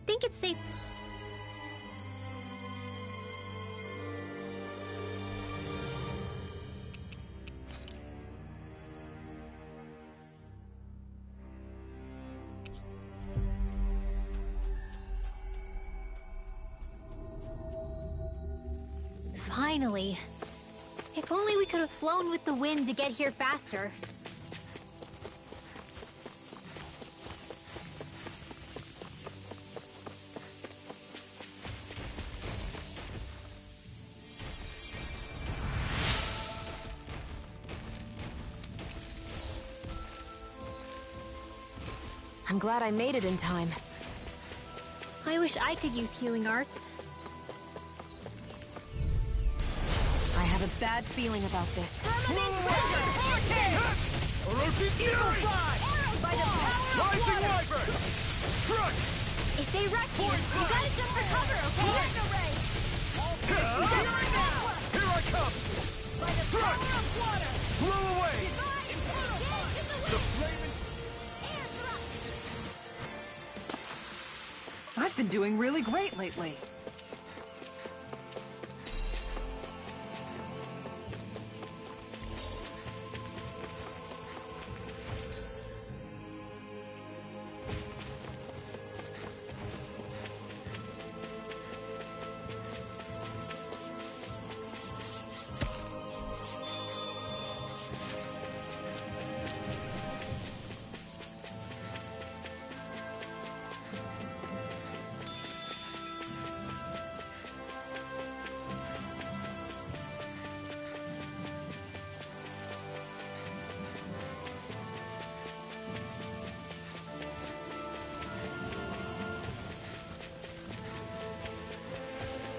think it's safe. Finally. If only we could have flown with the wind to get here faster. I'm glad I made it in time. I wish I could use healing arts. I have a bad feeling about this. If they rush you, you gotta jump for cover, okay? Here I come! Blow away! The flaming... I've been doing really great lately.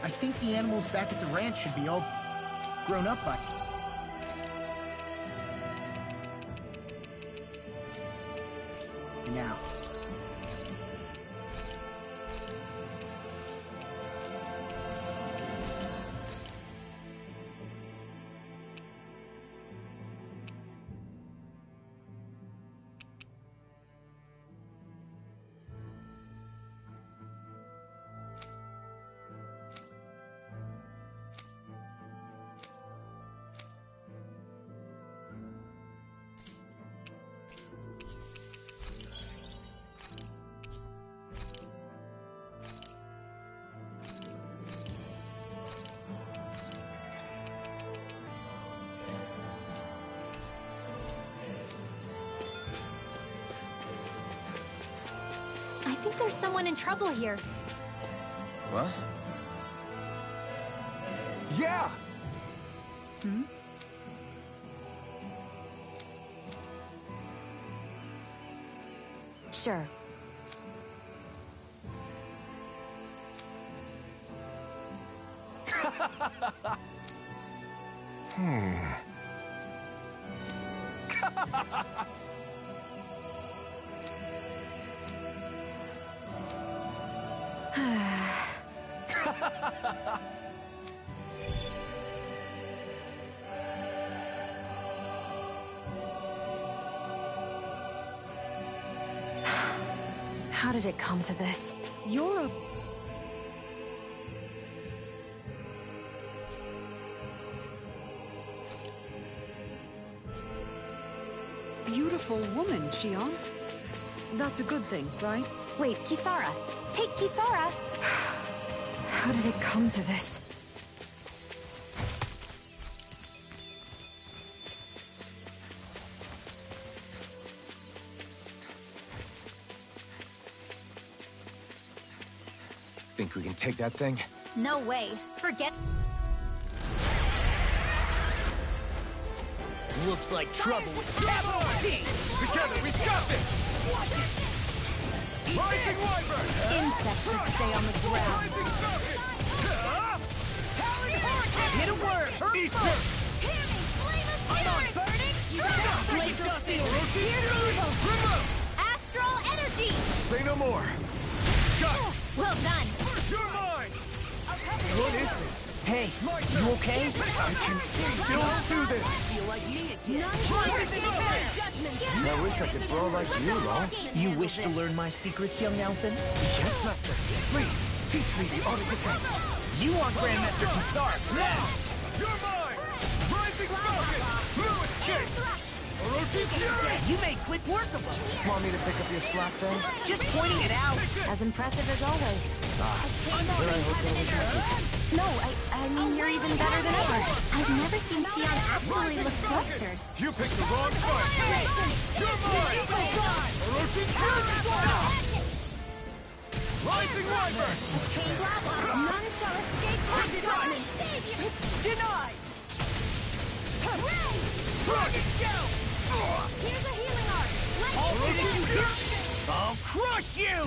I think the animals back at the ranch should be all grown up by... now. I think there's someone in trouble here. What? Yeah! Sure. How did it come to this? You're a... beautiful woman, Xion. That's a good thing, right? Wait, Kisara. Hey, Kisara! How did it come to this? Think we can take that thing? No way. Forget... Looks like trouble with capital T! Together we got this! Rising Wyvern! Insects should stay on the ground. Rising Falcon! Hit a word! Eat this! I'm on burning! You Astral energy! Say no more! Got it! Well done! You're mine! What is this? Hey, you okay? I can still do this! Feel like me again. I wish I could throw like you, Law. You wish to learn my secrets, young Alphen? Yes, Master. Please, teach me the art of defense. You are Grandmaster Kisar now! You're mine! Rising Falcon! Lewis King! Orochi Fury! You made quick work of them. Want me to pick up your slack then? Just pointing it out. As impressive as always. Here I hope that was happy. No, I mean, you're even better than ever. I've never seen Xion actually look flustered. You picked the wrong fight! You're mine! Orochi Fury! Rising Wyvern! None shall escape my judgment. Denied! Dragon Gale! Here's a healing art. I'll crush you!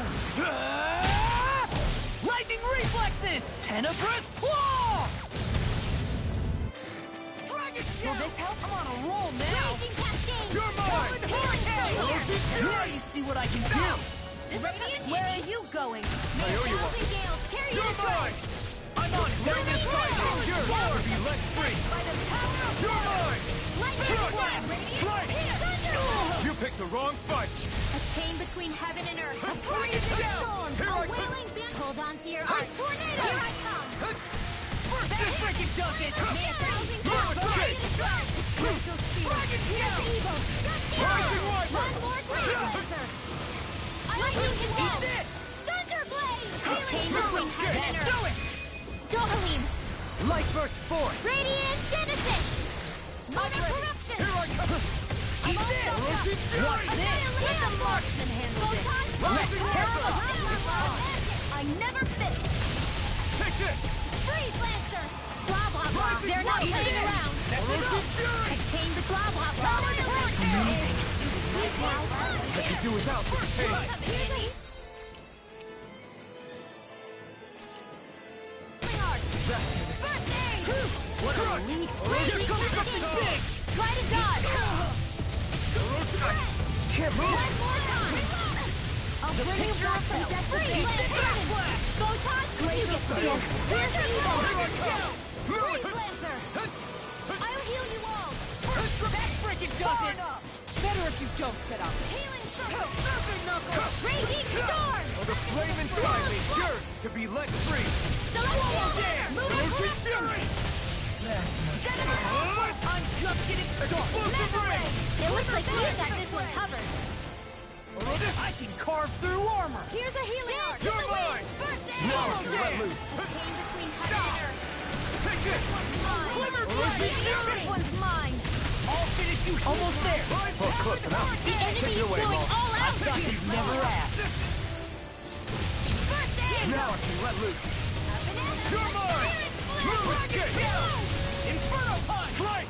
Lightning reflexes! Tenebrous Claw! Dragon Gale! Will this help? I'm on a roll now! Raging Cascade. You're mine! Hurricane! Now you see what I can do! Where are you going? I owe you one. Gales, carry You're this mine! I'm on Vegas Rising! You're to be let free! by the power of You're mine! lightning blast. Strike! You picked the wrong fight! A chain between heaven and earth. A Dragon Gale! storm. Here A I come! wailing band. Hold on to your art. Tornado! Here I come. First this freaking does it! May a thousand Lewis King! Crystal spear. Dragon Gale! Eagle. Rising Wyvern! One more Blazer. Lightning Eat Control. this! Thunder Blade. Healing Chain Lewis between King! heaven and Do earth. it! Dohalim. Light Burst Force! Radiant Genesis. Motor Corruption. Here I come! Eat this! Orochi Fury! Watch this. Let the marksman handle this. Rising Terra! I never fit. Take this! Freeze Lancer. Blah, blah, blah. Rising They're not Wyvern! playing around. Orochi Fury! Chain the blah, blah, blah. I could do without this pain. What a relief! Here comes something big! Try to dodge. Can't move! One more time. I'll bring you back from death to Eat this death. blast! Photon, you get the deal. Here's the evil. Lewis! Freeze Lancer. I'll heal you all. That freaking does it! Better if you don't set up. Healing circle. Surfing knuckle. Raging storm. Oh, the flame inside me yearns to be let free! Celestial Damn! Lunar Orochi corruption. Fury! General I'm just getting started! It looks like you got this one covered. I can carve through armor! Here's a healing art. You're mine! Now I can let loose! Chain between heaven and earth. Take this! Mine. Orochi Fury! This one's mine. I'll finish you almost there! Oh, close enough! The enemy is going all I out. thought you'd never ask! First aid. Now I can let loose! You're mine! Lewis King! Inferno Punch! Strike!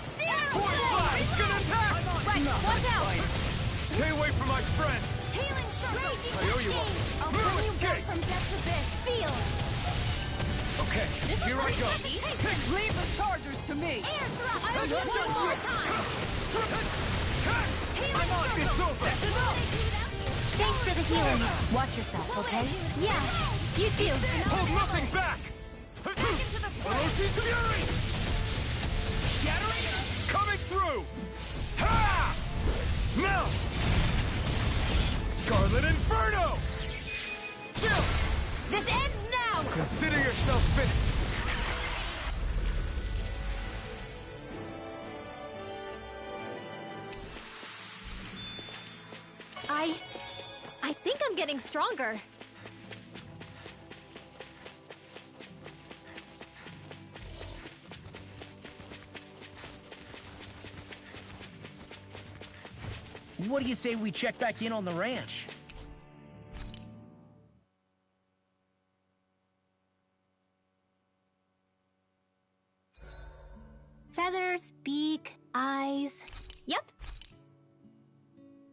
Point five! Gonna attack! Right, one's out. Stay away from my friend! Healing circle. I owe you one! I'll bring you Lewis back King! from death to this. Seal. Okay, here I go! Leave the chargers to me. Air thrust. I'll do it one more time. I'm on! It's over! Thanks for the healing. Watch yourself, okay? Yeah, you too. Hold nothing back! Orochi Fury! Shattering! Coming through! Ha! Now! Scarlet Inferno! Chill! This ends now. Consider yourself finished! I think I'm getting stronger. What do you say we check back in on the ranch? Feathers, beak, eyes. Yep.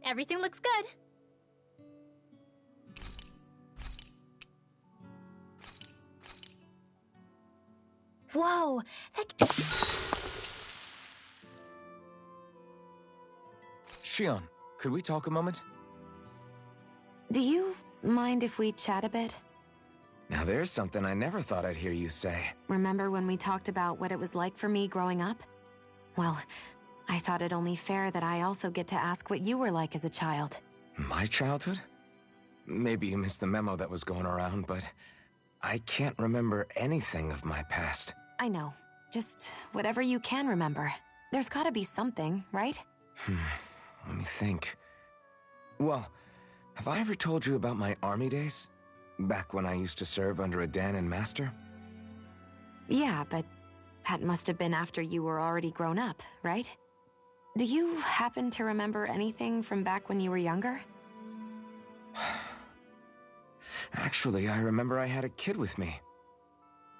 Everything looks good. Whoa, that... Xion, could we talk a moment? Do you mind if we chat a bit? Now there's something I never thought I'd hear you say. Remember when we talked about what it was like for me growing up? Well, I thought it only fair that I also get to ask what you were like as a child. My childhood? Maybe you missed the memo that was going around, but I can't remember anything of my past. I know. Just whatever you can remember. There's gotta be something, right? Let me think. Well, have I ever told you about my army days? Back when I used to serve under a Danan master? Yeah, but that must have been after you were already grown up, right? Do you happen to remember anything from back when you were younger? Actually, I remember I had a kid with me.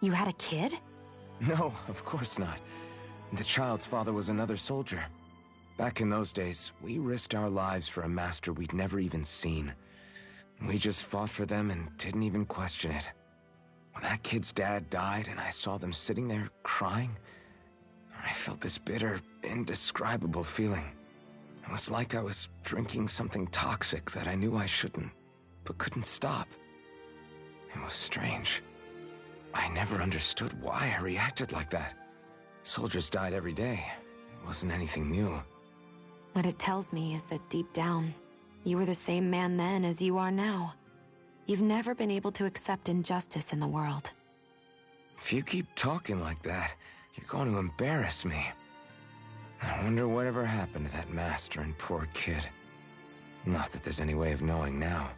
You had a kid? No, of course not. The child's father was another soldier. Back in those days, we risked our lives for a master we'd never even seen. We just fought for them and didn't even question it. When that kid's dad died and I saw them sitting there crying, I felt this bitter, indescribable feeling. It was like I was drinking something toxic that I knew I shouldn't, but couldn't stop. It was strange. I never understood why I reacted like that. Soldiers died every day. It wasn't anything new. What it tells me is that deep down, you were the same man then as you are now. You've never been able to accept injustice in the world. If you keep talking like that, you're going to embarrass me. I wonder whatever happened to that master and poor kid. Not that there's any way of knowing now.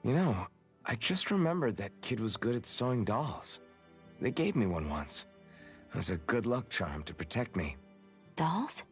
You know, I just remembered that kid was good at sewing dolls. They gave me one once. It was a good luck charm to protect me. Dolls?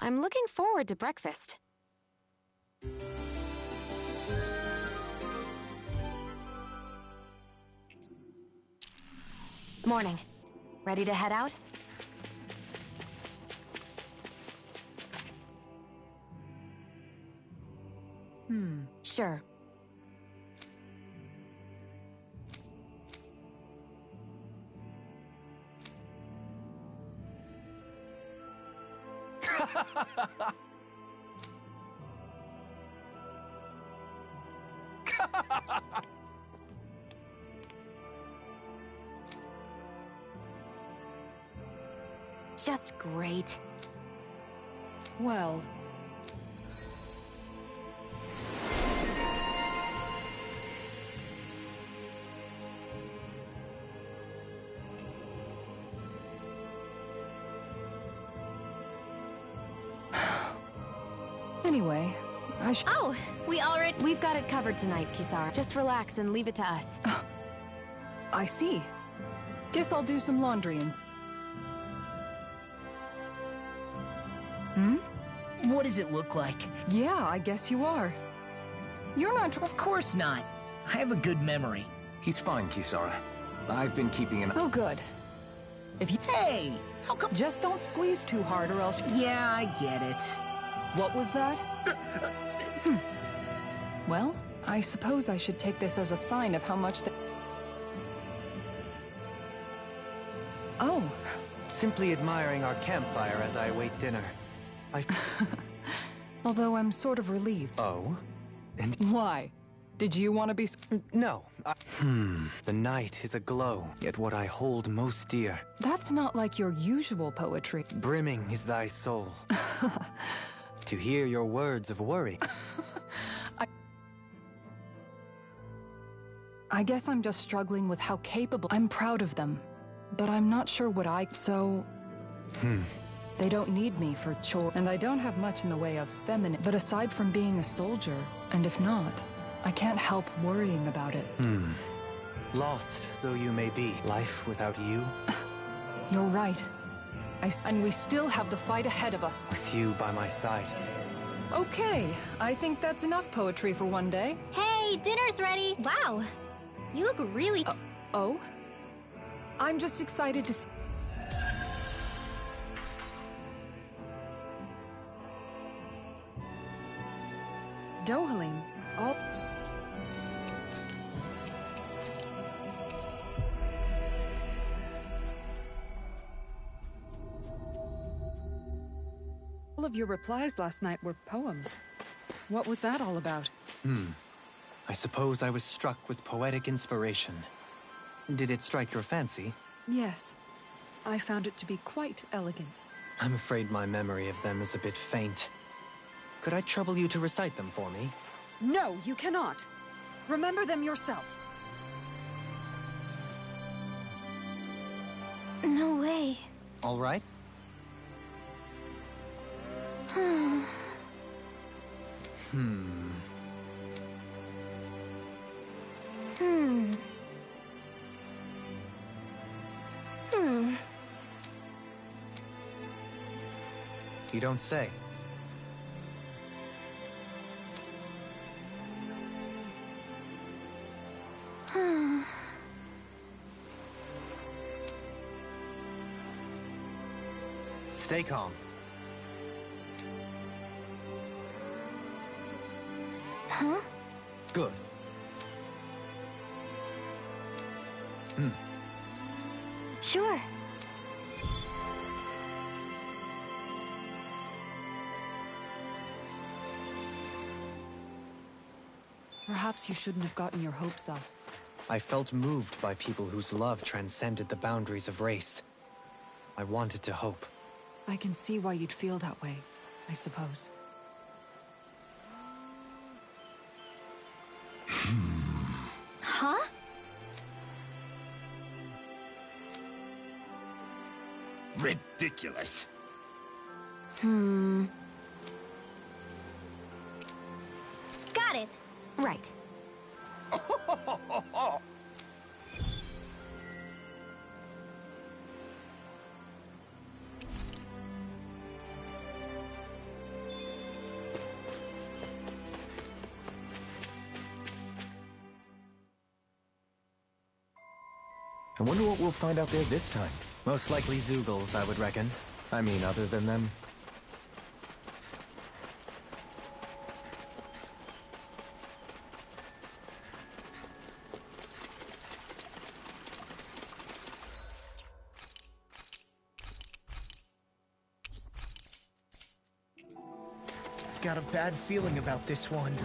I'm looking forward to breakfast. Morning. Ready to head out? Sure. Just great. Well, anyway, Oh, We've got it covered tonight, Kisara. Just relax and leave it to us. I see. Guess I'll do some laundry and... What does it look like? Yeah, I guess you are. You're not... Of course not. I have a good memory. He's fine, Kisara. I've been keeping an... Oh, good. If you... Hey! How come... Just don't squeeze too hard or else... Yeah, I get it. What was that? Well, I suppose I should take this as a sign of how much the... Oh. Simply admiring our campfire as I await dinner. Although I'm sort of relieved. Oh? And... Why? Did you want to be... No. The night is aglow, yet what I hold most dear. That's not like your usual poetry. Brimming is thy soul. To hear your words of worry. I guess I'm just struggling with how capable... I'm proud of them, but I'm not sure what so... They don't need me for chores, and I don't have much in the way of feminine... But aside from being a soldier, and if not, I can't help worrying about it. Lost though you may be, life without you? You're right. And we still have the fight ahead of us. With you by my side. Okay, I think that's enough poetry for one day. Hey, dinner's ready! Wow, you look really... Oh? I'm just excited to... Dohalim, all of your replies last night were poems. What was that all about? I suppose I was struck with poetic inspiration. Did it strike your fancy? Yes. I found it to be quite elegant. I'm afraid my memory of them is a bit faint. Could I trouble you to recite them for me? No, you cannot. Remember them yourself. No way. All right. You don't say. Stay calm. Huh? Good. Sure. Perhaps you shouldn't have gotten your hopes up. I felt moved by people whose love transcended the boundaries of race. I wanted to hope. I can see why you'd feel that way, I suppose. Huh? Ridiculous. Got it. Right. I wonder what we'll find out there this time. Most likely Zeugles, I would reckon. I mean, other than them. Got a bad feeling about this one.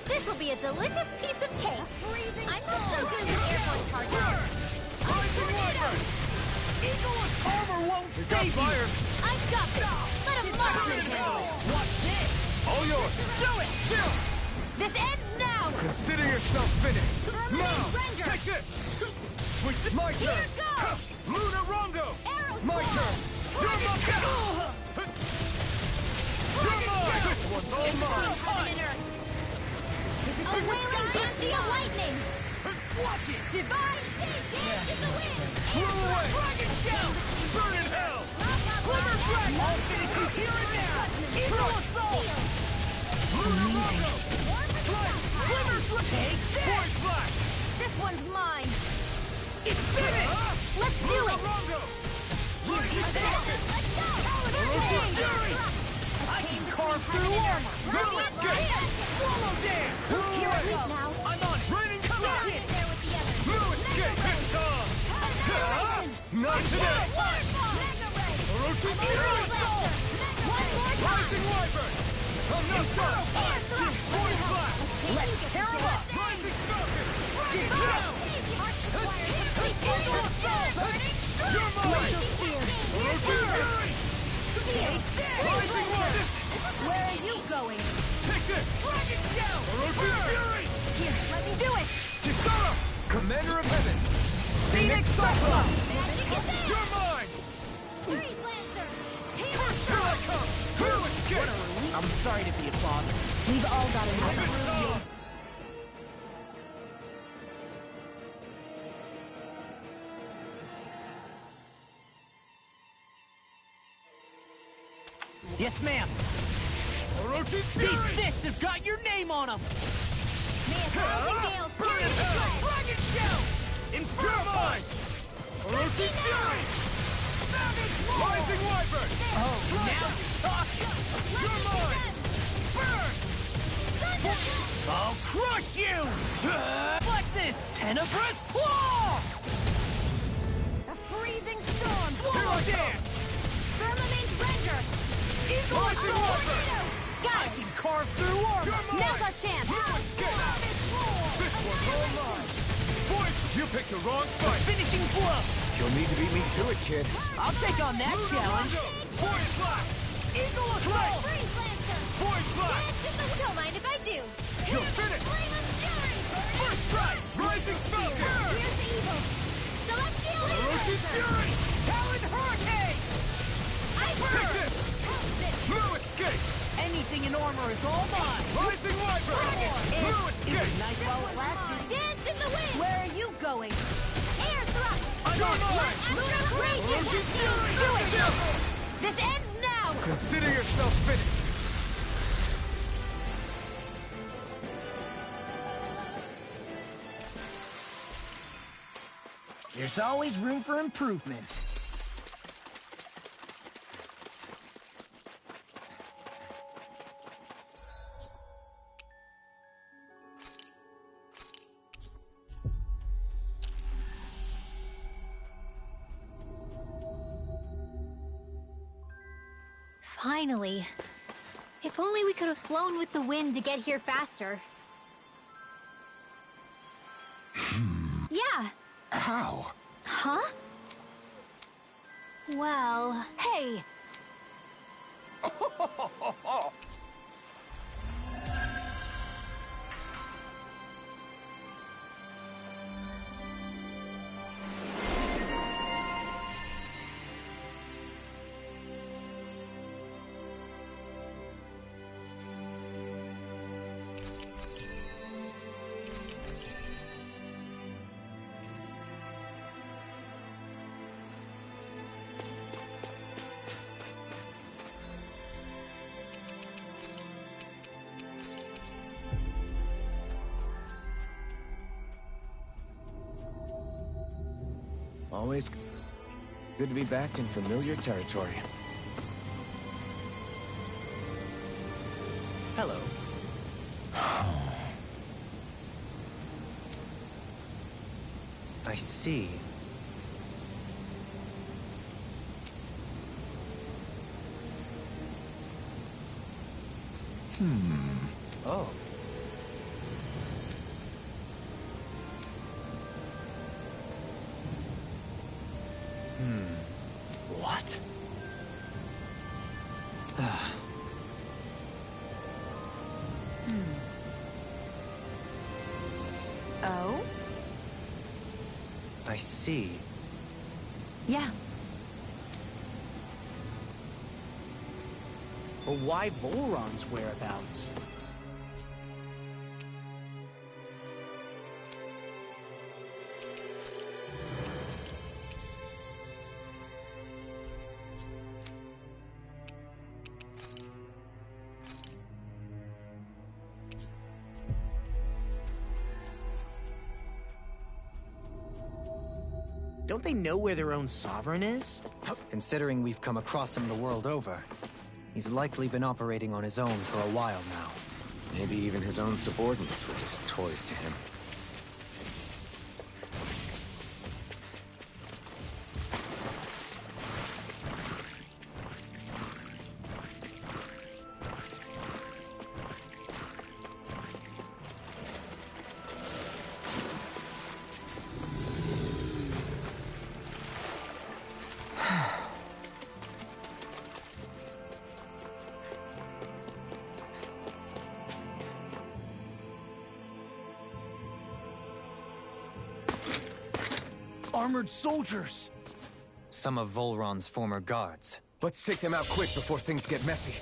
This will be a delicious piece of cake. I'm not so good with airborne targets. Armor won't save you! I've got this. Let him march and handle it. Watch this! All yours! Do it! Chill! This ends now. Consider yourself finished! Permanent render. Take this! My Here turn! goes. Luna Rondo! Arrow My swirl. turn! You're my You're mine! This one's all mine! A wailing Dante of lightning. Watch it! Divine dance in the wind. Flew away! Dragon Shell! Burn in hell! Glimmer Frag! I'll finish you here and now! Eagle Assault! Luna Rondo! Glimmer Slip! Take this! Point Flash! This one's mine. It's finished! Let's do Luna it. Rondo! Lightning Falcon. Let's go. Orochi Fury! I can carve through armor! Let's get it! Swallow Dance! Here I go now. I'm on it! Raining Come Flash! on! In there with the others. Blue Escape! It's on! Not today! Mega Ray. Orochi Hero Fury! Blaster. One more time. Rising Wyvern! I'm not done! Point Flash! Let's tear 'em up! Rising Falcon! Get down! You're mine! Orochi Fury! Rising Wyvern! Where are you going? Take this! Dragon Shell! Orochi Fury! Here, let me do it. Kisara! Commander of Heaven! Phoenix Cyclone! Magic is in. You're mine! Freeze Lancer. Here I come! Blue Escape! I'm sorry to be a father. We've all got enough. Yes, ma'am. Orochi These Fury! fists have got your name on them! May a thousand gales Burn carry in the hell! flame. Dragon Shell! You're Inferno! mine! Orochi Fury! Rising Wyvern! Oh, now you're talking! You're mine! Burn! I'll crush you! What's this? Tenebrous Claw! A freezing storm. Swallow Dance! Firmament render. Eagle Rising Assault! Wyvern! Got I it. can carve through armor! You're mine! Now's our chance. Blue Escape! This one's all mine! Boys, you picked the wrong fight! Finishing blow! You'll need to beat me to it, kid. I'll take on that challenge! Point Flash! Eagle Assault! Freeze Lancer. Point Flash! Don't mind if I do. You're finished! Flame of Fury. First strike! Rising Falcon! Here's the evil. Celestial Orochi Lancer. Fury! Talon Hurricane! I Take this! Blue Escape! Anything in armor is all mine! Rising Wyvern! Blue It Escape! was nice while it lasted. Dance in the wind. Where are you going? Air thrust. You're mine! Lunar Radiant. Orochi Fury! Do it. This ends now. Consider yourself finished! There's always room for improvement. Finally. If only we could have flown with the wind to get here faster. Yeah. How? Huh? Well... Hey! Always good to be back in familiar territory. Hello. I see. Oh. What? Oh? I see. Yeah. But why Volron's whereabouts? Don't they know where their own sovereign is? Considering we've come across him the world over, he's likely been operating on his own for a while now. Maybe even his own subordinates were just toys to him. Armored soldiers! Some of Volron's former guards. Let's take them out quick before things get messy.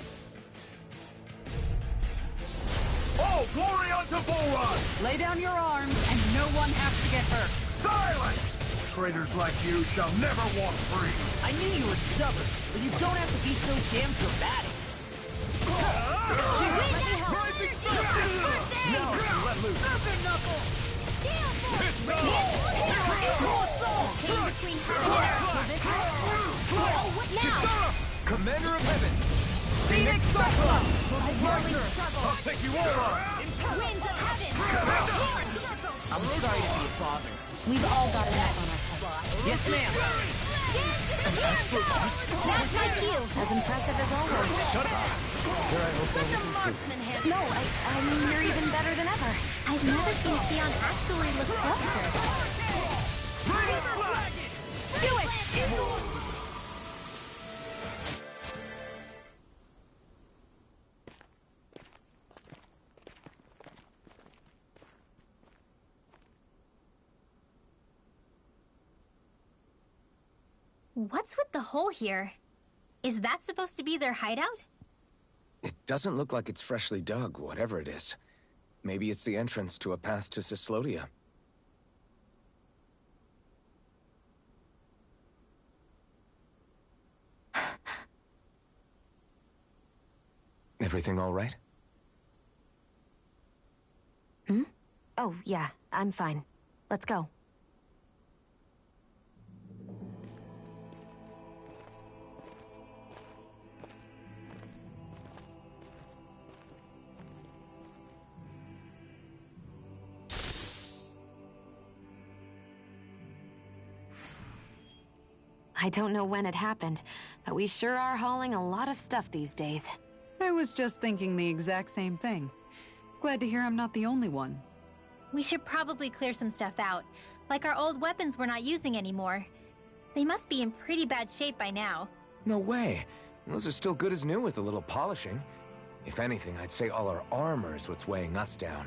All glory unto Volron! Lay down your arms, and no one has to get hurt. Silence! Traitors like you shall never walk free! I knew you were stubborn, but you don't have to be so damn dramatic. Rising Falcon! Now I can let loose. Serpent knuckle! Commander of Heaven! Phoenix Cyclone! I'll take you all on! I'm sorry to be a bother. We've all got enough on our plates. Yes, ma'am. That's my cue. As impressive as always. Shut up! Here I hope that was No, I mean, you're even better than ever. I've never seen Theon actually look closer. Do it! What's with the hole here? Is that supposed to be their hideout? It doesn't look like it's freshly dug, whatever it is. Maybe it's the entrance to a path to Cyslodia. Everything all right? Oh, yeah, I'm fine. Let's go. I don't know when it happened, but we sure are hauling a lot of stuff these days. I was just thinking the exact same thing. Glad to hear I'm not the only one. We should probably clear some stuff out, like our old weapons we're not using anymore. They must be in pretty bad shape by now. No way. Those are still good as new with a little polishing. If anything, I'd say all our armor is what's weighing us down.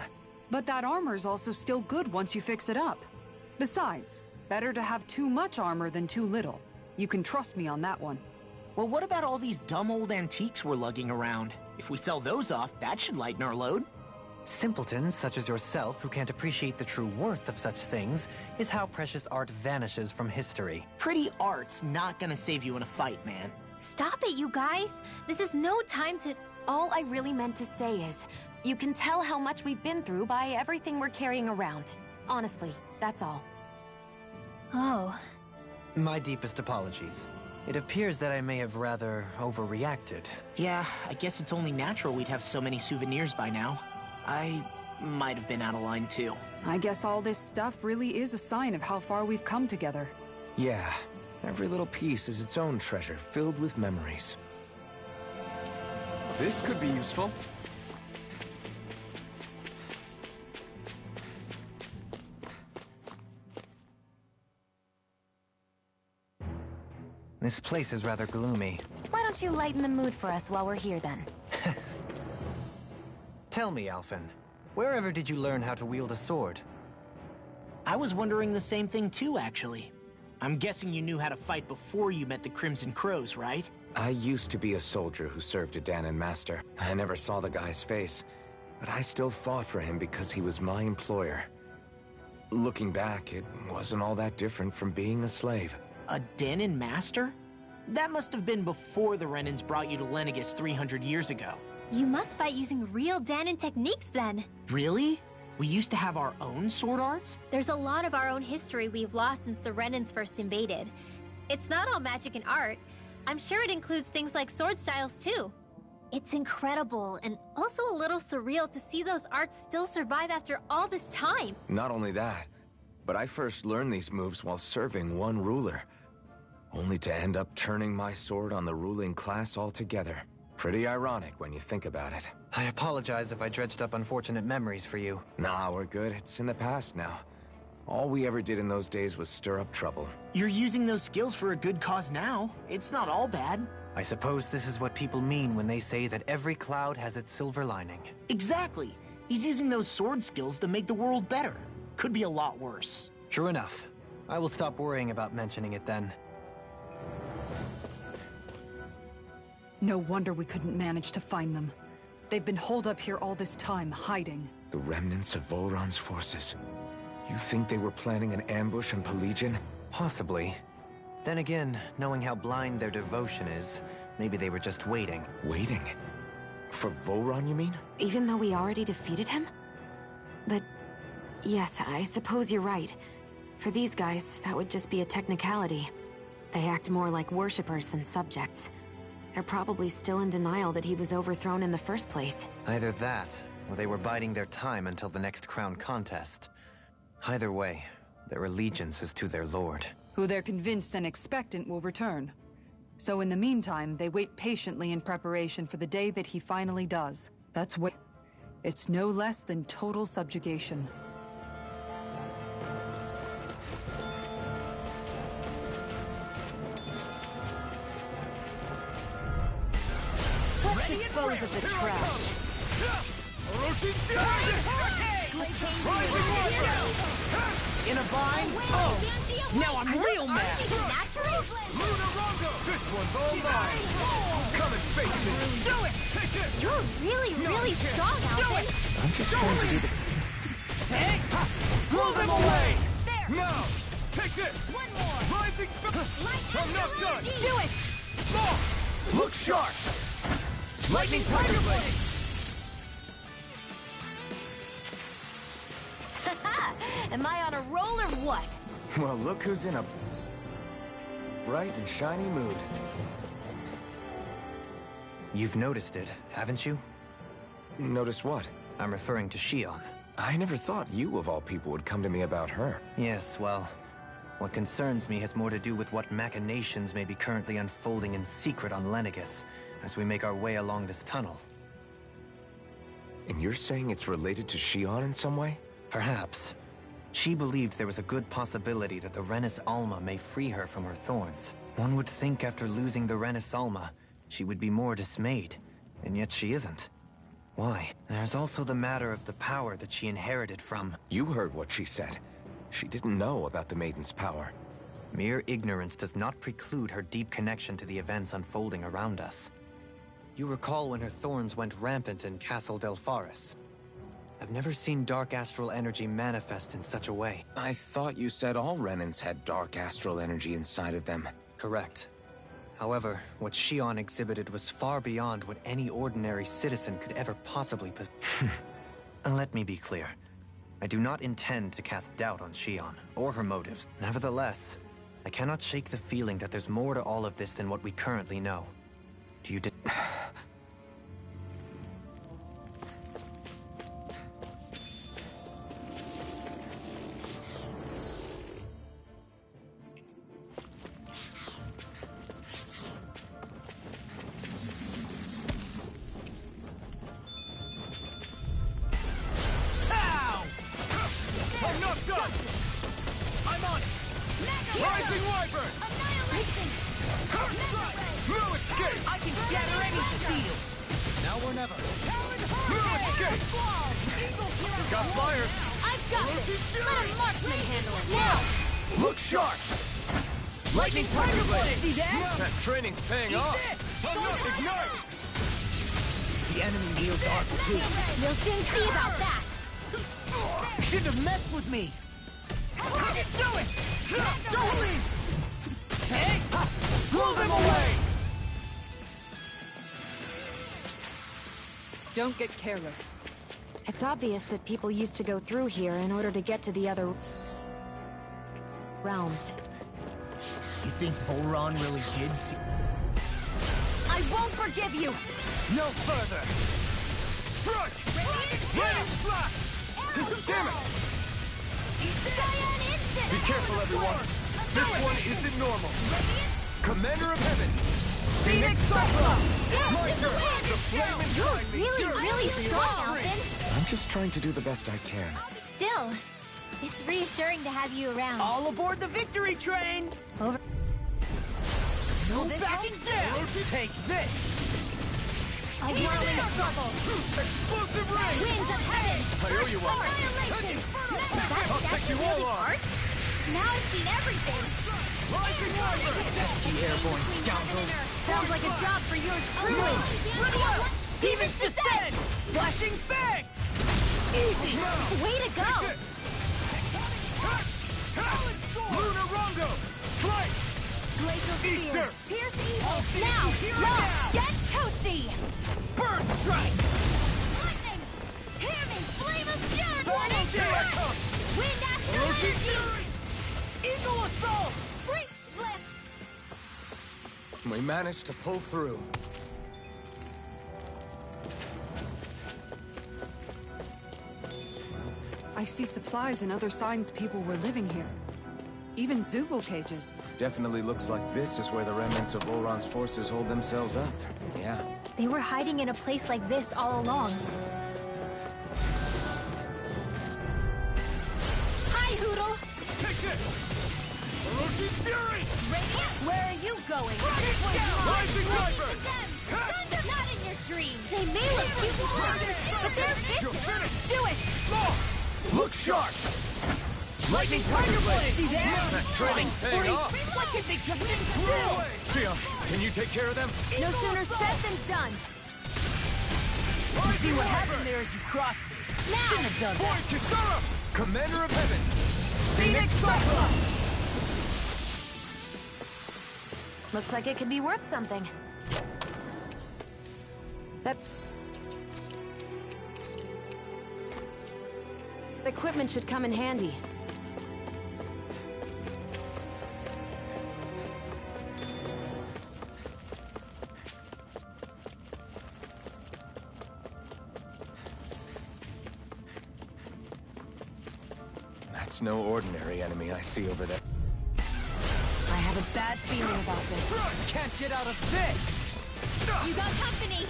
But that armor's also still good once you fix it up. Besides, better to have too much armor than too little. You can trust me on that one. Well, what about all these dumb old antiques we're lugging around? If we sell those off, that should lighten our load. Simpletons such as yourself who can't appreciate the true worth of such things is how precious art vanishes from history. Pretty art's not gonna save you in a fight, man. Stop it, you guys! This is no time to... All I really meant to say is, you can tell how much we've been through by everything we're carrying around. Honestly, that's all. Oh. My deepest apologies. It appears that I may have rather overreacted. Yeah, I guess it's only natural we'd have so many souvenirs by now. I might have been out of line too. I guess all this stuff really is a sign of how far we've come together. Yeah, every little piece is its own treasure, filled with memories. This could be useful. This place is rather gloomy. Why don't you lighten the mood for us while we're here, then? Tell me, Alphen, wherever did you learn how to wield a sword? I was wondering the same thing too, actually. I'm guessing you knew how to fight before you met the Crimson Crows, right? I used to be a soldier who served a Dahnan master. I never saw the guy's face, but I still fought for him because he was my employer. Looking back, it wasn't all that different from being a slave. A Dahnan master? That must have been before the Renans brought you to Lenegis 300 years ago. You must fight using real Dahnan techniques then. Really? We used to have our own sword arts? There's a lot of our own history we've lost since the Renans first invaded. It's not all magic and art. I'm sure it includes things like sword styles too. It's incredible and also a little surreal to see those arts still survive after all this time. Not only that, but I first learned these moves while serving one ruler, only to end up turning my sword on the ruling class altogether. Pretty ironic when you think about it. I apologize if I dredged up unfortunate memories for you. Nah, we're good. It's in the past now. All we ever did in those days was stir up trouble. You're using those skills for a good cause now. It's not all bad. I suppose this is what people mean when they say that every cloud has its silver lining. Exactly. He's using those sword skills to make the world better. Could be a lot worse. True enough. I will stop worrying about mentioning it then. No wonder we couldn't manage to find them. They've been holed up here all this time, hiding. The remnants of Volron's forces. You think they were planning an ambush on Pelegion? Possibly. Then again, knowing how blind their devotion is, maybe they were just waiting. Waiting? For Volron, you mean? Even though we already defeated him? But yes, I suppose you're right. For these guys, that would just be a technicality. They act more like worshippers than subjects. They're probably still in denial that he was overthrown in the first place. Either that, or they were biding their time until the next crown contest. Either way, their allegiance is to their lord. Who they're convinced and expectant will return. So in the meantime, they wait patiently in preparation for the day that he finally does. That's what... It's no less than total subjugation. Let's dispose of the trash. In a vine? Oh! Now I'm real mad! This one's all mine! Come and face me! Do it! Take this! You're really strong, Alphen. I'm just trying to do the... Hey! Blow them away! There! Now! Take this! One more! Rising... I'm not done! Do it! Look sharp! Lightning Tiger Blade! Am I on a roll or what? Well, look who's in a bright and shiny mood. You've noticed it, haven't you? Notice what? I'm referring to Shion. I never thought you, of all people, would come to me about her. Yes, well, what concerns me has more to do with what machinations may be currently unfolding in secret on Lenegis as we make our way along this tunnel. And you're saying it's related to Shion in some way? Perhaps. She believed there was a good possibility that the Renis Alma may free her from her thorns. One would think after losing the Renis Alma, she would be more dismayed, and yet she isn't. Why? There's also the matter of the power that she inherited from... You heard what she said. She didn't know about the Maiden's power. Mere ignorance does not preclude her deep connection to the events unfolding around us. You recall when her thorns went rampant in Castle Delpharis. I've never seen dark astral energy manifest in such a way. I thought you said all Renans had dark astral energy inside of them. Correct. However, what Shion exhibited was far beyond what any ordinary citizen could ever possibly possess. Let me be clear. I do not intend to cast doubt on Shion, or her motives. Nevertheless, I cannot shake the feeling that there's more to all of this than what we currently know. Do you Ow! I'm not done! I'm on it! Rising Wyvern! Annihilation! No escape! I can shatter any steel! Now or never. No escape! Got fire! I've got this! Let a marksman handle it! Now! Look sharp! Lightning Tiger Blade! See that? That training's paying off! I'm not ignite! The enemy wields arc too. You'll soon see about that! You shouldn't have messed with me! Do it! Don't leave! Hey! Blow them away! Don't get careless. It's obvious that people used to go through here in order to get to the other realms. You think Volron really did see? I won't forgive you! No further! Strike! Raining slash! Damn it! Cyan Instant! Be careful, everyone! This one isn't normal! Commander of Heaven! Phoenix Cyclone! My turn! The flame inside me! Really strong, Alphen. I'm just trying to do the best I can. Still, it's reassuring to have you around. All aboard the victory train! Over. No backing down! Take this! A whirling struggle! Explosive ring! Winds of heaven! I owe you one! Annihilation! I'll take you all on! Now I've seen everything! Rising Wyvern! Pesky airborne scoundrels! Sounds like a job for yours truly! Ready up! Demons descend! Flashing fang! Easy! Way to go! Lunar Rondo! Strike! Glacial Eat Spear! dirt! Pierce evil! Now! Love! Get toasty! Burn strike! Lightning! Hear me! Flame of Fury! Swallow Jericho! Wind Astral Orochi Energy! Fury! Eagle assault! Freak Flip! We managed to pull through. I see supplies and other signs people were living here. Even Zoogle cages. Definitely looks like this is where the remnants of Volron's forces hold themselves up. Yeah. They were hiding in a place like this all along. Hi, Hootle! Take this! Orochi Fury! Radiant, where are you going? Rising Wyvern! Thunder! Not in your dreams! They may look cute and clever, but they're You're vicious! finished! Do it! Look sharp! Lightning Tiger Blade! See that? That training's paying off! Why can't they just sit still? Sia, can you take care of them? No sooner said than done! You see what happened there as you crossed me. Shouldn't have done Boy that. Kisara! Commander of Heaven! Phoenix Cyclone! Looks like it could be worth something. That equipment should come in handy. That's no ordinary enemy I see over there. I have a bad feeling about this. Can't get out of this! You got company!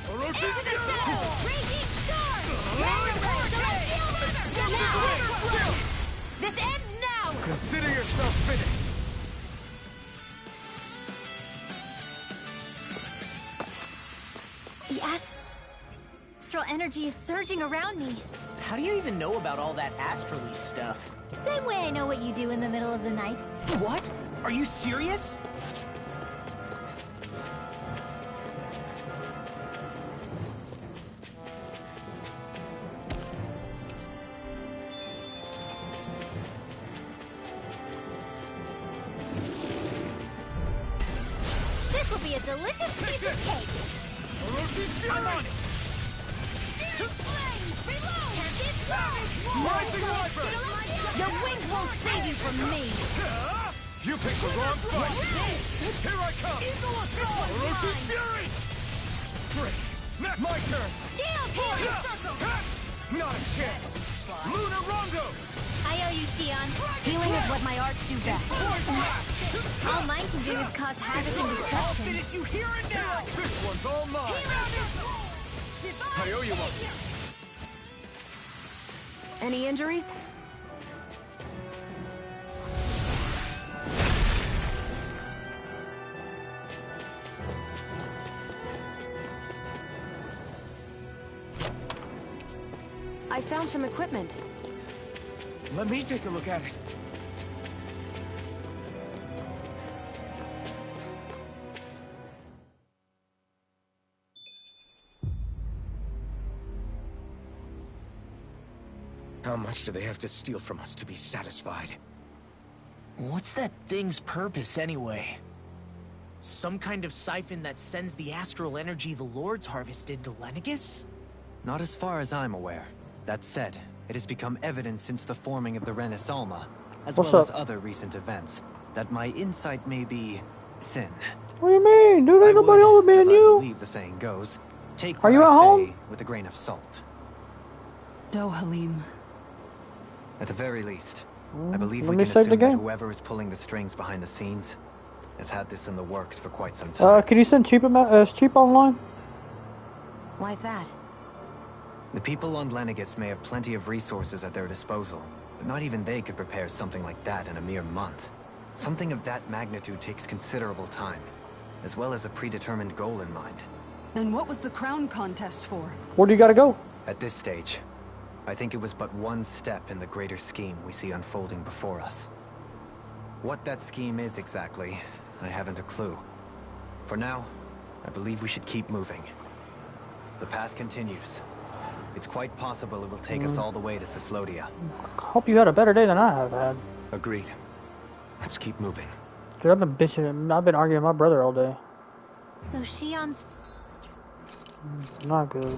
Orochi Into the Fury! shadow! Raging Storm! Now! This ends now! Consider yourself finished! The astral energy is surging around me. How do you even know about all that astrally stuff? Same way I know what you do in the middle of the night. What? Are you serious? This will be a delicious piece of cake. Orochi Fury! Rising Wyvern! Your wings won't save you from me! You picked the wrong fight! Here I come! Orochi's Fury! Great! My turn! Not a chance! Lunar Rondo! I owe you, Xion. Healing is what my arts do best. All mine can do is cause havoc and I'll destruction. finish you here and now! This one's all mine! I owe you one. Any injuries? I found some equipment. Let me take a look at it. How much do they have to steal from us to be satisfied? What's that thing's purpose, anyway? Some kind of siphon that sends the astral energy the Lords harvested to Lenegis? Not as far as I'm aware. That said, it has become evident since the forming of the Renis Alma, as well as other recent events, that my insight may be thin. What do you mean? Dude, ain't nobody older than you. I believe the saying goes, take what I say with a grain of salt. No, Halim. At the very least, I believe we can assume that whoever is pulling the strings behind the scenes has had this in the works for quite some time. Can you send cheap online? Why's that? The people on Lenegis may have plenty of resources at their disposal, but not even they could prepare something like that in a mere month. Something of that magnitude takes considerable time, as well as a predetermined goal in mind. Then what was the crown contest for? Where do you gotta go? At this stage, I think it was but one step in the greater scheme we see unfolding before us. What that scheme is exactly, I haven't a clue. For now, I believe we should keep moving. The path continues. It's quite possible it will take us all the way to Cyslodia. Hope you had a better day than I have had. Agreed. Let's keep moving. Dude, I've been arguing with my brother all day. So Xion's... Not good.